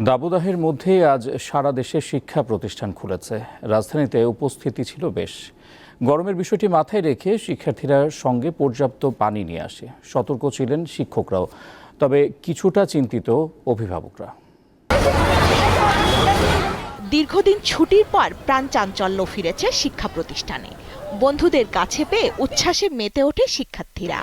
দাবদাহের মধ্যে আজ সারা দেশে শিক্ষা প্রতিষ্ঠান খুলেছে। রাজধানীতে উপস্থিতি ছিল বেশ। গরমের বিষয়টি মাথায় রেখে শিক্ষার্থীরা সঙ্গে পর্যাপ্ত পানি নিয়ে আসে। সতর্ক ছিলেন শিক্ষকরাও, তবে কিছুটা চিন্তিত অভিভাবকরা। দীর্ঘদিন ছুটির পর প্রাণ চাঞ্চল্য ফিরেছে শিক্ষা প্রতিষ্ঠানে। বন্ধুদের কাছে পেয়ে উচ্ছ্বাসে মেতে ওঠে শিক্ষার্থীরা।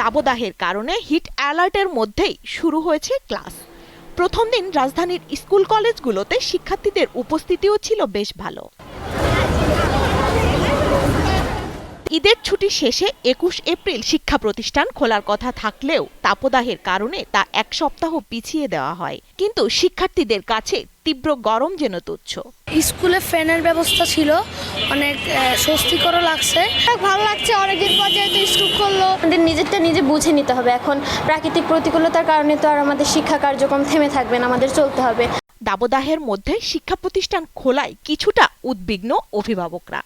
দাবদাহের কারণে হিট অ্যালার্টের মধ্যেই শুরু হয়েছে ক্লাস। প্রথম দিন রাজধানীর স্কুল কলেজগুলোতে শিক্ষার্থীদের উপস্থিতিও ছিল বেশ ভালো। ঈদের ছুটি শেষে ২১ এপ্রিল শিক্ষা প্রতিষ্ঠান খোলার কথা থাকলেও তাপদাহের কারণে তা এক সপ্তাহ পিছিয়ে দেওয়া হয়। কিন্তু শিক্ষার্থীদের কাছে তীব্র গরম যেন তুচ্ছ। স্কুলে ফ্যানের ব্যবস্থা ছিল, অনেক স্বস্তিকরও লাগছে। ভালো লাগছে, অনেকদিন পর যেহেতু স্কুল করলো। আমাদের নিজেরটা নিজে বুঝে নিতে হবে। এখন প্রাকৃতিক প্রতিকূলতার কারণে তো আর আমাদের শিক্ষা কার্যক্রম থেমে থাকবে না, আমাদের চলতে হবে। দাবদাহের মধ্যে শিক্ষা প্রতিষ্ঠান খোলায় কিছুটা উদ্বিগ্ন অভিভাবকরা।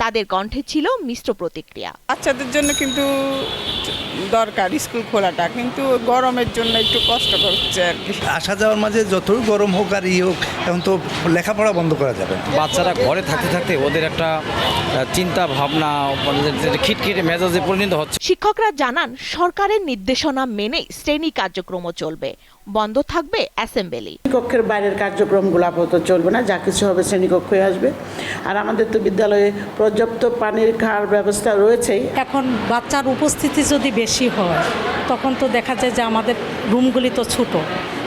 তাদের কণ্ঠে ছিল মিশ্র প্রতিক্রিয়া। বাচ্চাদের জন্য কিন্তু দরকার স্কুল খোলাটা, কিন্তু গরমের জন্য একটু কষ্ট করছে আর কি। আসা যাওয়ার মাঝে যতই গরম হোক আর হোক, এখন তো লেখাপড়া বন্ধ করা যাবে। বাচ্চারা ঘরে থাকতে থাকতে ওদের একটা চিন্তা ভাবনা খিটখিটে মেজাজে পরিণত হচ্ছে। শিক্ষকরা জানান, সরকারের নির্দেশনা মেনেই শ্রেণী কার্যক্রমও চলবে, বন্ধ থাকবে অ্যাসেম্বলি। কক্ষের বাইরের কার্যক্রমগুলো আপাতত চলবে না, যা কিছু হবে শ্রেণীকক্ষে আসবে। আর আমাদের তো বিদ্যালয়ে পর্যাপ্ত পানির খাওয়ার ব্যবস্থা রয়েছেই। এখন বাচ্চার উপস্থিতি যদি বেশি হয় তখন তো দেখা যায় যে আমাদের রুমগুলি তো ছোট,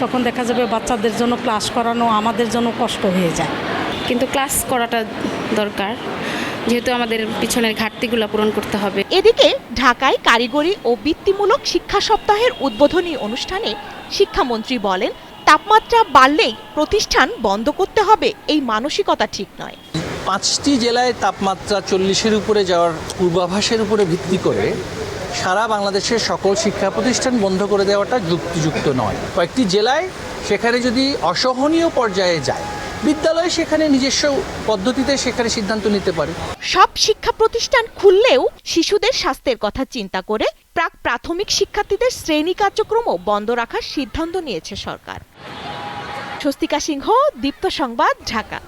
তখন দেখা যাবে বাচ্চাদের জন্য ক্লাস করানো আমাদের জন্য কষ্ট হয়ে যায়। কিন্তু ক্লাস করাটা দরকার, যেহেতু আমাদের পিছনের ঘাটতিগুলো পূরণ করতে হবে। এদিকে ঢাকায় কারিগরি ও বৃত্তিমূলক শিক্ষা সপ্তাহের উদ্বোধনী অনুষ্ঠানে শিক্ষামন্ত্রী বলেন, তাপমাত্রা বাড়লেই প্রতিষ্ঠান বন্ধ করতে হবে এই মানসিকতা ঠিক নয়। 5টি জেলায় তাপমাত্রা 40-এর উপরে যাওয়ার পূর্বাভাসের উপরে ভিত্তি করে সারা বাংলাদেশের সকল শিক্ষা প্রতিষ্ঠান বন্ধ করে দেওয়াটা যুক্তিযুক্ত নয়। কয়েকটি জেলায় সেখানে যদি অসহনীয় পর্যায়ে যায়, বিদ্যালয় সেখানে নিজস্ব পদ্ধতিতে সেখানে সিদ্ধান্ত নিতে পারে। সব শিক্ষা প্রতিষ্ঠান খুললেও শিশুদের স্বাস্থ্যের কথা চিন্তা করে প্রাথমিক শিক্ষার্থীদের শ্রেণী কার্যক্রমও বন্ধ রাখার সিদ্ধান্ত নিয়েছে সরকার। স্বস্তিকা সিংহ, দীপ্ত সংবাদ, ঢাকা।